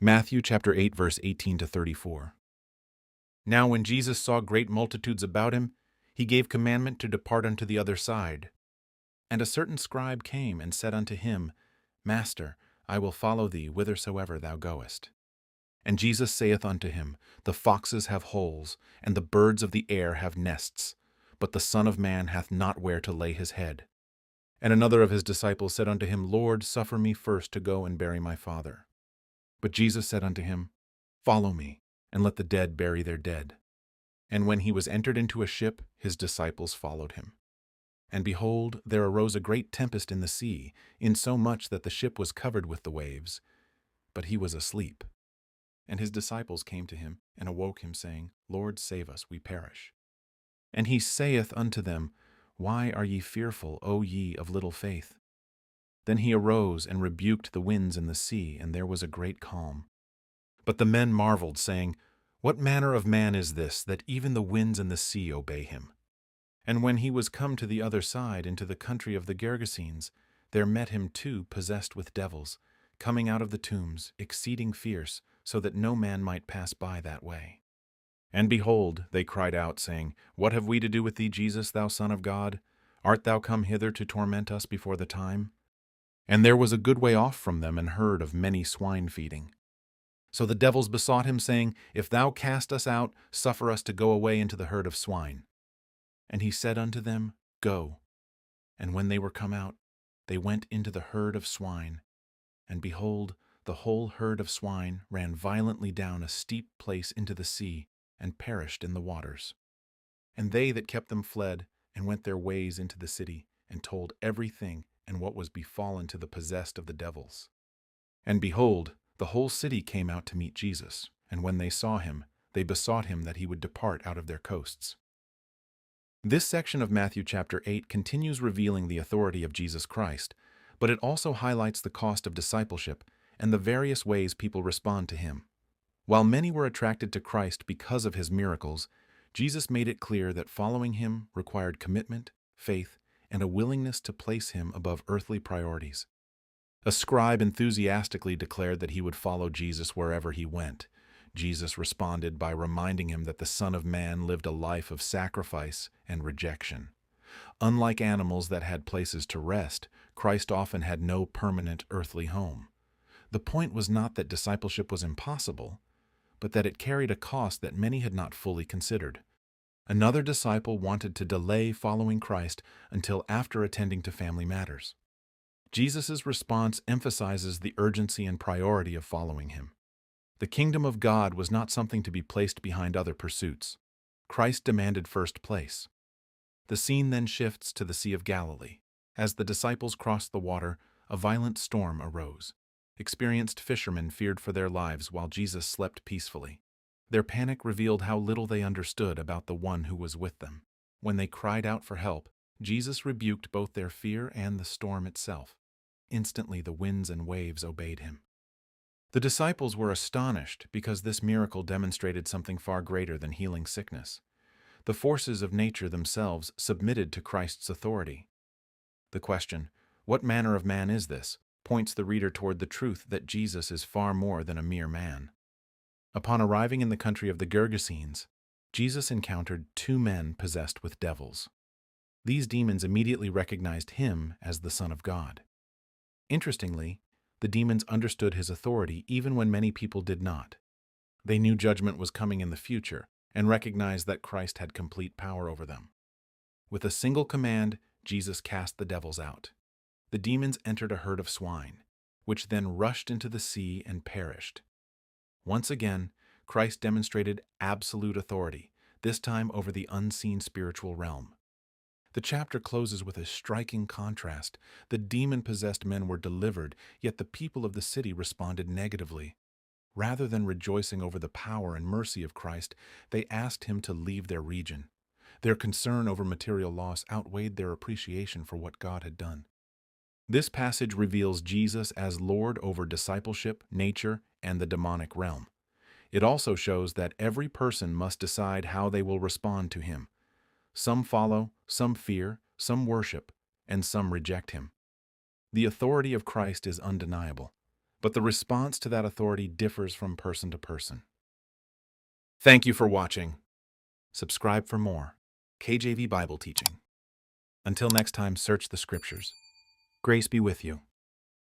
Matthew chapter 8, verse 18 to 34. Now when Jesus saw great multitudes about him, he gave commandment to depart unto the other side. And a certain scribe came and said unto him, Master, I will follow thee whithersoever thou goest. And Jesus saith unto him, The foxes have holes, and the birds of the air have nests, but the Son of Man hath not where to lay his head. And another of his disciples said unto him, Lord, suffer me first to go and bury my father. But Jesus said unto him, Follow me, and let the dead bury their dead. And when he was entered into a ship, his disciples followed him. And behold, there arose a great tempest in the sea, insomuch that the ship was covered with the waves. But he was asleep. And his disciples came to him, and awoke him, saying, Lord, save us, we perish. And he saith unto them, Why are ye fearful, O ye of little faith? Then he arose and rebuked the winds and the sea, and there was a great calm. But the men marveled, saying, What manner of man is this, that even the winds and the sea obey him? And when he was come to the other side, into the country of the Gergesenes, there met him two possessed with devils, coming out of the tombs, exceeding fierce, so that no man might pass by that way. And behold, they cried out, saying, What have we to do with thee, Jesus, thou Son of God? Art thou come hither to torment us before the time? And there was a good way off from them an herd of many swine feeding. So the devils besought him, saying, If thou cast us out, suffer us to go away into the herd of swine. And he said unto them, Go. And when they were come out, they went into the herd of swine. And behold, the whole herd of swine ran violently down a steep place into the sea, and perished in the waters. And they that kept them fled, and went their ways into the city, and told everything and what was befallen to the possessed of the devils. And behold, the whole city came out to meet Jesus, and when they saw him, they besought him that he would depart out of their coasts. This section of Matthew chapter 8 continues revealing the authority of Jesus Christ, but it also highlights the cost of discipleship and the various ways people respond to him. While many were attracted to Christ because of his miracles, Jesus made it clear that following him required commitment, faith, and a willingness to place him above earthly priorities. A scribe enthusiastically declared that he would follow Jesus wherever he went. Jesus responded by reminding him that the Son of Man lived a life of sacrifice and rejection. Unlike animals that had places to rest, Christ often had no permanent earthly home. The point was not that discipleship was impossible, but that it carried a cost that many had not fully considered. Another disciple wanted to delay following Christ until after attending to family matters. Jesus' response emphasizes the urgency and priority of following him. The kingdom of God was not something to be placed behind other pursuits. Christ demanded first place. The scene then shifts to the Sea of Galilee. As the disciples crossed the water, a violent storm arose. Experienced fishermen feared for their lives while Jesus slept peacefully. Their panic revealed how little they understood about the one who was with them. When they cried out for help, Jesus rebuked both their fear and the storm itself. Instantly the winds and waves obeyed him. The disciples were astonished because this miracle demonstrated something far greater than healing sickness. The forces of nature themselves submitted to Christ's authority. The question, What manner of man is this?, points the reader toward the truth that Jesus is far more than a mere man. Upon arriving in the country of the Gergesenes, Jesus encountered two men possessed with devils. These demons immediately recognized him as the Son of God. Interestingly, the demons understood his authority even when many people did not. They knew judgment was coming in the future and recognized that Christ had complete power over them. With a single command, Jesus cast the devils out. The demons entered a herd of swine, which then rushed into the sea and perished. Once again, Christ demonstrated absolute authority, this time over the unseen spiritual realm. The chapter closes with a striking contrast. The demon-possessed men were delivered, yet the people of the city responded negatively. Rather than rejoicing over the power and mercy of Christ, they asked him to leave their region. Their concern over material loss outweighed their appreciation for what God had done. This passage reveals Jesus as Lord over discipleship, nature, and the demonic realm. It also shows that every person must decide how they will respond to him. Some follow, some fear, some worship, and some reject him. The authority of Christ is undeniable, but the response to that authority differs from person to person. Thank you for watching. Subscribe for more KJV Bible Teaching. Until next time, search the Scriptures. Grace be with you.